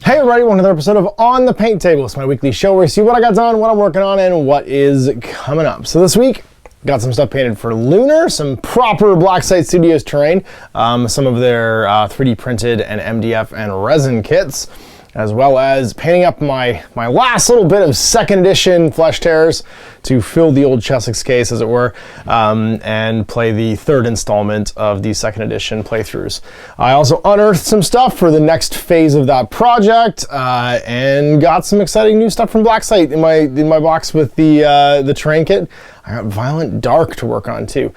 Hey everybody, welcome to another episode of On the Paint Table. It's my weekly show where you see what I got done, what I'm working on, and what is coming up. So this week, got some stuff painted for Lunar, some proper Blacksite Studios terrain, some of their 3D printed and MDF and resin kits, as well as painting up my last little bit of second edition Flesh Tears to fill the old Chessex case, as it were, and play the third installment of the second edition playthroughs. I also unearthed some stuff for the next phase of that project, and got some exciting new stuff from Blacksite in my box with the terrain kit. I got Violent Dark to work on too.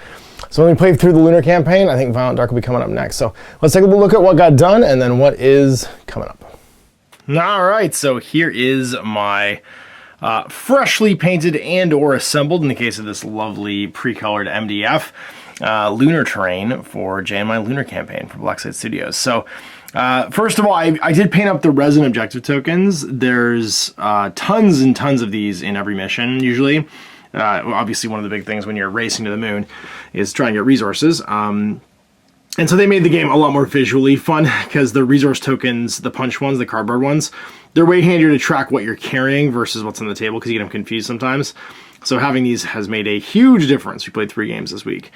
So when we play through the Lunar campaign, I think Violent Dark will be coming up next. So let's take a look at what got done and then what is coming up. All right, so here is my freshly painted and or assembled, in the case of this lovely pre-colored MDF, Lunar Terrain for Jay and my Lunar campaign for Blacksite Studios. So first of all, I did paint up the resin objective tokens. There's tons and tons of these in every mission, usually. Obviously, one of the big things when you're racing to the moon is trying to get resources. And so they made the game a lot more visually fun because the resource tokens, the punch ones, the cardboard ones, they're way handier to track what you're carrying versus what's on the table because you get them confused sometimes. So having these has made a huge difference. We played 3 games this week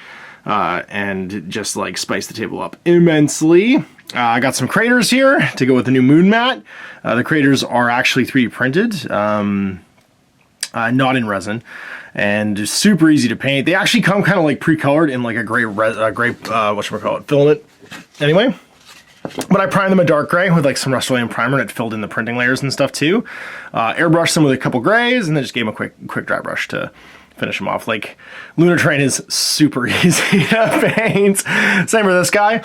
and just like spiced the table up immensely. I got some craters here to go with the new moon mat. The craters are actually 3D printed, not in resin. And super easy to paint. They actually come kind of like pre-colored in like a gray filament. Anyway, but I primed them a dark gray with like some Rust-Oleum primer, and it filled in the printing layers and stuff too. Airbrushed them with a couple grays, and then just gave them a quick dry brush to finish them off. Like, Lunar Terrain is super easy to paint. Same for this guy.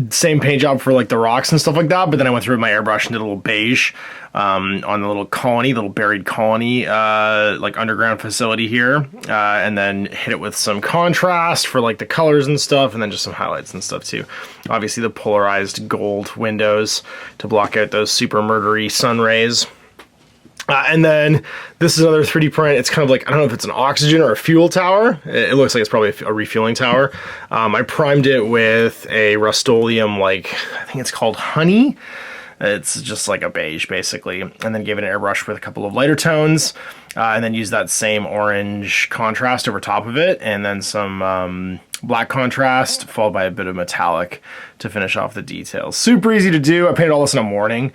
Same paint job for like the rocks and stuff like that, but then I went through with my airbrush and did a little beige on the little buried colony, like underground facility here, and then hit it with some contrast for like the colors and stuff, and then just some highlights and stuff too. Obviously the polarized gold windows to block out those super murdery sun rays. And then this is another 3D print. It's kind of like, I don't know if it's an oxygen or a fuel tower. It looks like it's probably a refueling tower. I primed it with a Rust-Oleum, like, I think it's called Honey. It's just like a beige, basically. And then gave it an airbrush with a couple of lighter tones. And then used that same orange contrast over top of it. And then some black contrast, followed by a bit of metallic to finish off the details. Super easy to do. I painted all this in a morning.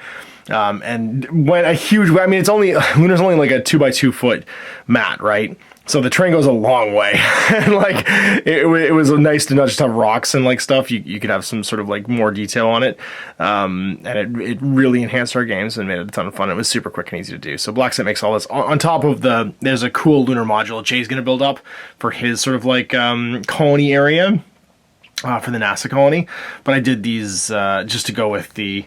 And went a huge way. I mean, Lunar's only like a 2x2 foot mat, right? So the terrain goes a long way. And like, it was nice to not just have rocks and like stuff. You could have some sort of like more detail on it. And it really enhanced our games and made it a ton of fun. It was super quick and easy to do. So Blacksite makes all this on top of there's a cool lunar module Jay's going to build up for his sort of like, colony area, for the NASA colony. But I did these, just to go with the,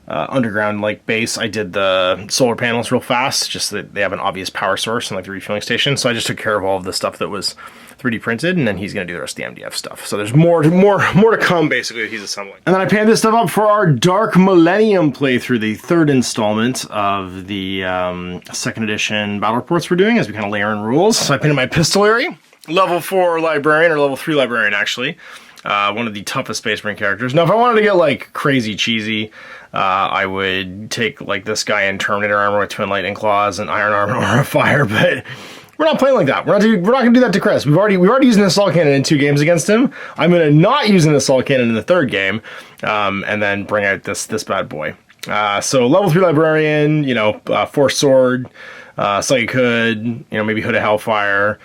underground like base. I did the solar panels real fast, just so that they have an obvious power source and like the refueling station. So I just took care of all of the stuff that was 3D printed, and then he's gonna do the rest of the MDF stuff. So there's more to come, basically, that he's assembling. And then I painted this stuff up for our Dark Millennium playthrough, the third installment of the second edition battle reports we're doing as we kind of layer in rules. So I painted my Epistolary, level 4 librarian, or level 3 librarian actually. One of the toughest Space Marine characters. Now, if I wanted to get like crazy cheesy, I would take like this guy in Terminator armor with twin lightning claws and iron armor and aura of fire, but we're not playing like that. We're not gonna do that to Chris. We've already used an assault cannon in 2 games against him. I'm gonna not use an assault cannon in the 3rd game, and then bring out this bad boy. So level 3 librarian, you know, force sword, psychic hood, you know, maybe hood of hellfire.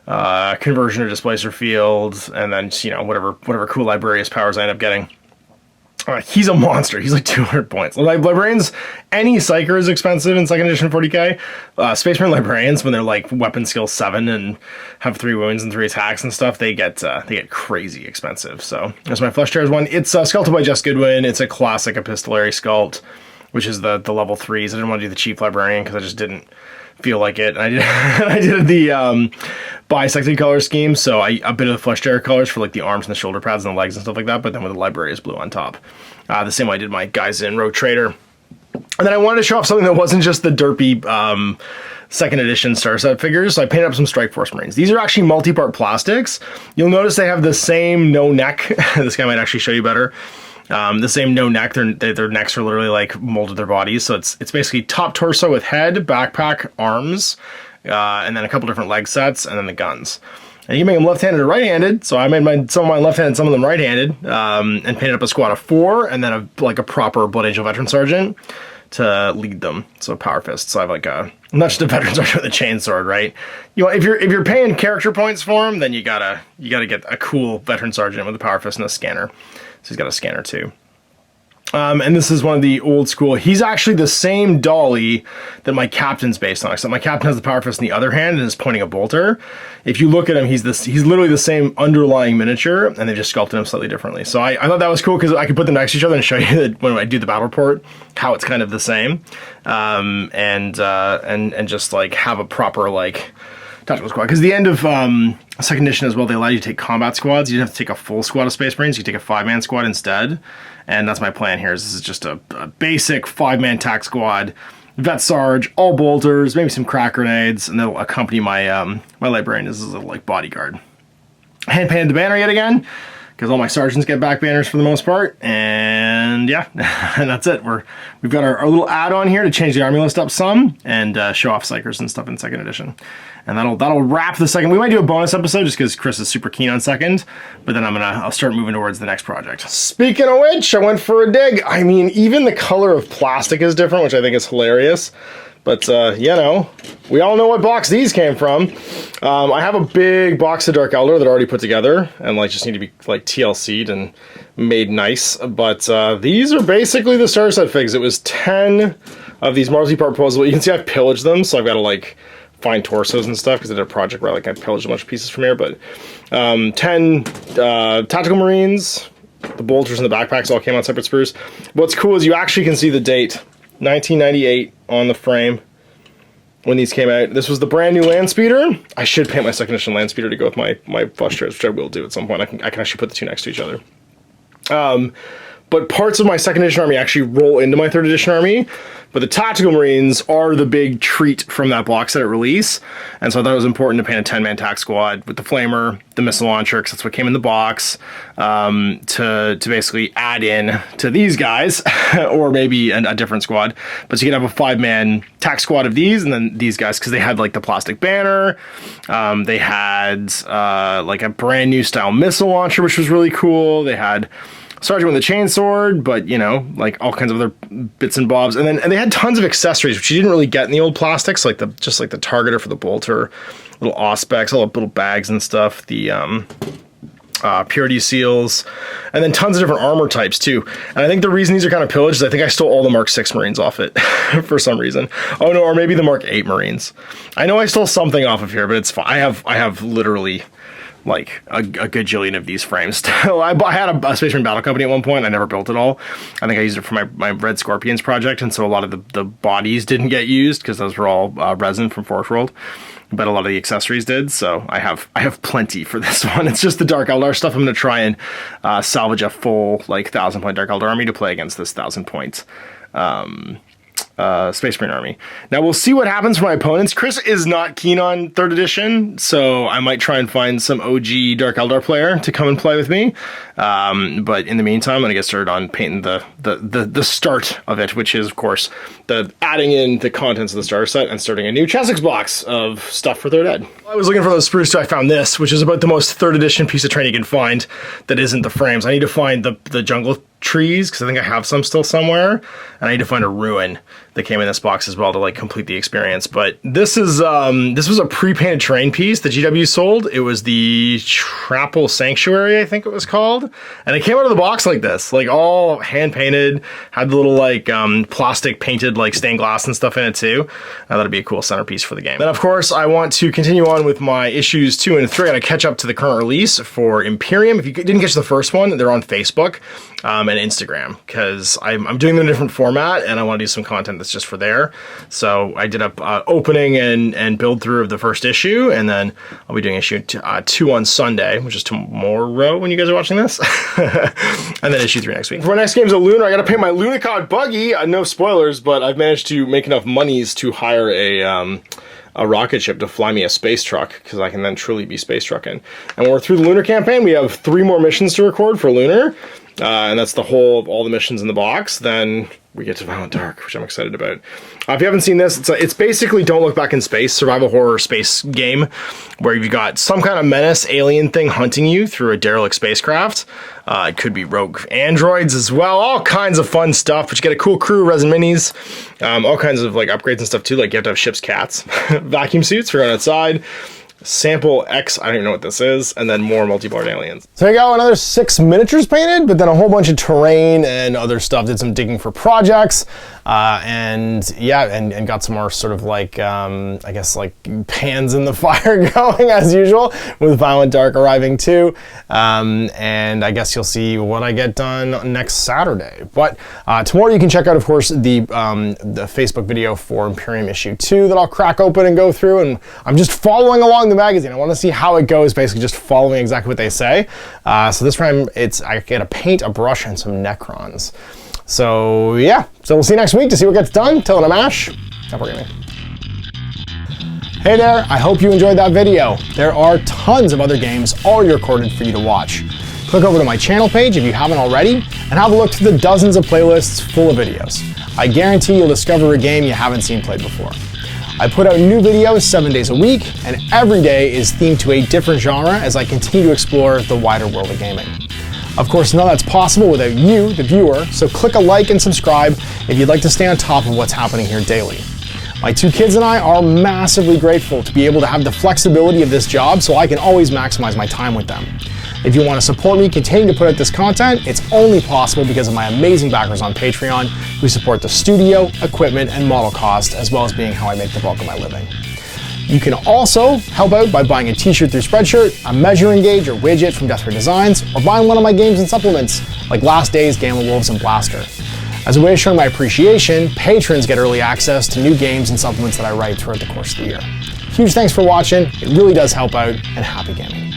Conversion or displacer field, and then, you know, whatever cool librarius powers I end up getting. He's a monster. He's like 200 points. Like, librarians, any psyker is expensive in 2nd edition 40k. Space Marine librarians, when they're like weapon skill 7 and have 3 wounds and 3 attacks and stuff, they get crazy expensive. So there's my Flesh Tears one. It's sculpted by Jess Goodwin. It's a classic epistolary sculpt, which is the level 3s. I didn't want to do the cheap librarian because I just didn't feel like it. And I did the bisected color scheme, so a bit of the Flesh Tear colors for like the arms and the shoulder pads and the legs and stuff like that, but then with the library is blue on top. The same way I did my guys in Rogue Trader. And then I wanted to show off something that wasn't just the derpy 2nd edition star set figures, so I painted up some Strike Force Marines. These are actually multi-part plastics. You'll notice they have the same no neck. This guy might actually show you better. The same no neck. Their necks are literally like molded their bodies. So it's basically top torso with head, backpack, arms, and then a couple different leg sets, and then the guns. And you can make them left-handed or right-handed. So I made some of mine left-handed, some of them right-handed, and painted up a squad of 4, and then a proper Blood Angel Veteran Sergeant to lead them. So power fists. So I have like not just a Veteran Sergeant with a chainsword, right? You know, if you're paying character points for him, then you gotta get a cool Veteran Sergeant with a power fist and a scanner. So he's got a scanner too. And this is one of the old school. He's actually the same dolly that my captain's based on, except my captain has the power fist in the other hand and is pointing a bolter. If you look at him, he's literally the same underlying miniature, and they just sculpted him slightly differently. So I thought that was cool because I could put them next to each other and show you that when I do the battle report, how it's kind of the same, and just like have a proper like tactical squad. Because the end of second edition as well, they allow you to take combat squads. You didn't have to take a full squad of Space Marines. You take a 5-man squad instead. And that's my plan here. This is just a basic 5-man tac squad, vet sarge, all bolters, maybe some crack grenades, and they'll accompany my my librarian as a little like bodyguard. Hand painted the banner yet again, because all my sergeants get back banners for the most part. And yeah, and that's it. We've got our little add-on here to change the army list up some and show off psychers and stuff in second edition. And that'll wrap the second. We might do a bonus episode just because Chris is super keen on second, but then I'll start moving towards the next project. Speaking of which, I went for a dig. I mean, even the color of plastic is different, which I think is hilarious. But, you know, we all know what box these came from. I have a big box of Dark Elder that I already put together and like just need to be like TLC'd and made nice. But these are basically the starter set figs. It was 10 of these multi-part proposals. You can see I've pillaged them, so I've got to like find torsos and stuff because I did a project where like I pillaged a bunch of pieces from here. But 10 tactical marines, the bolters and the backpacks all came on separate sprues. What's cool is you actually can see the date, 1998 on the frame when these came out. This was the brand new land speeder. I should paint my second edition land speeder to go with my flush chairs, which I will do at some point. I can actually put the two next to each other. But parts of my second edition army actually roll into my third edition army. But the tactical marines are the big treat from that box set at release. And so I thought it was important to paint a 10-man tac squad with the flamer, the missile launcher, because that's what came in the box, to basically add in to these guys, or maybe a different squad. But you can have a 5-man tac squad of these, and then these guys, because they had like the plastic banner. They had like a brand new style missile launcher, which was really cool. They had Sergeant with a chainsword, but you know, like all kinds of other bits and bobs, and they had tons of accessories which you didn't really get in the old plastics, like the targeter for the bolter, little auspex, all the little bags and stuff, the purity seals, and then tons of different armor types too. And I think the reason these are kind of pillaged is I think I stole all the Mark 6 Marines off it for some reason. Oh no, or maybe the Mark 8 Marines. I know I stole something off of here, but it's fine. I have literally like a gajillion of these frames still. I had a Space Marine Battle Company at one point. I never built it all. I think I used it for my Red Scorpions project, and so a lot of the bodies didn't get used because those were all resin from Forge World, but a lot of the accessories did. So I have plenty for this one. It's just the Dark Eldar stuff. I'm going to try and salvage a full like 1,000-point Dark Eldar army to play against this 1,000-point Space Marine army. Now we'll see what happens for my opponents. Chris is not keen on 3rd edition, so I might try and find some OG Dark Eldar player to come and play with me. But in the meantime, I'm gonna get started on painting the start of it, which is of course the adding in the contents of the starter set and starting a new Chessex box of stuff for 3rd Ed. I was looking for those sprues too. I found this, which is about the most 3rd edition piece of training you can find that isn't the frames. I need to find the jungle trees because I think I have some still somewhere, and I need to find a ruin that came in this box as well to like complete the experience. But this is this was a pre-painted terrain piece that GW sold. It was the Trapple Sanctuary, I think it was called, and it came out of the box like this, like all hand painted, had the little like plastic painted like stained glass and stuff in it too. That'd be a cool centerpiece for the game. Then of course I want to continue on with my issues 2 and 3. I gotta catch up to the current release for Imperium. If you didn't catch the first one, they're on Facebook and Instagram, because I'm doing them in a different format and I want to do some content that's just for there. So I did a opening and build through of the first issue, and then I'll be doing issue 2 on Sunday, which is tomorrow when you guys are watching this, and then issue 3 next week. For my next game's a Lunar, I gotta paint my Lunicod buggy. No spoilers, but I've managed to make enough monies to hire a rocket ship to fly me a space truck, because I can then truly be space trucking. And when we're through the Lunar campaign, we have 3 more missions to record for Lunar. and that's the whole of all the missions in the box, then we get to Violent Dark, which I'm excited about. If you haven't seen this, it's basically Don't Look Back in Space, survival horror space game, where you've got some kind of menace alien thing hunting you through a derelict spacecraft. It could be rogue androids as well, all kinds of fun stuff, but you get a cool crew, resin minis, all kinds of like upgrades and stuff too, like you have to have ship's cats, vacuum suits for going outside, Sample X, I don't even know what this is, and then more multi-board aliens. So there you go, another 6 miniatures painted, but then a whole bunch of terrain and other stuff. Did some digging for projects, and got some more sort of like, I guess like pans in the fire going as usual, with Violent Dark arriving too. And I guess you'll see what I get done next Saturday. But tomorrow you can check out, of course, the Facebook video for Imperium issue 2 that I'll crack open and go through, and I'm just following along the magazine. I want to see how it goes, basically just following exactly what they say. So this time I get a paint, a brush, and some Necrons. So yeah, so we'll see you next week to see what gets done. Till then, I'm Ash. Have a great night. Hey there, I hope you enjoyed that video. There are tons of other games already recorded for you to watch. Click over to my channel page if you haven't already, and have a look through the dozens of playlists full of videos. I guarantee you'll discover a game you haven't seen played before. I put out new videos 7 days a week, and every day is themed to a different genre as I continue to explore the wider world of gaming. Of course, none of that's possible without you, the viewer, so click a like and subscribe if you'd like to stay on top of what's happening here daily. My 2 kids and I are massively grateful to be able to have the flexibility of this job so I can always maximize my time with them. If you want to support me continuing to put out this content, it's only possible because of my amazing backers on Patreon who support the studio, equipment, and model cost, as well as being how I make the bulk of my living. You can also help out by buying a t-shirt through Spreadshirt, a measuring gauge or widget from Death Ray Designs, or buying one of my games and supplements like Last Days, Gamma Wolves, and Blaster. As a way of showing my appreciation, patrons get early access to new games and supplements that I write throughout the course of the year. Huge thanks for watching, it really does help out, and happy gaming.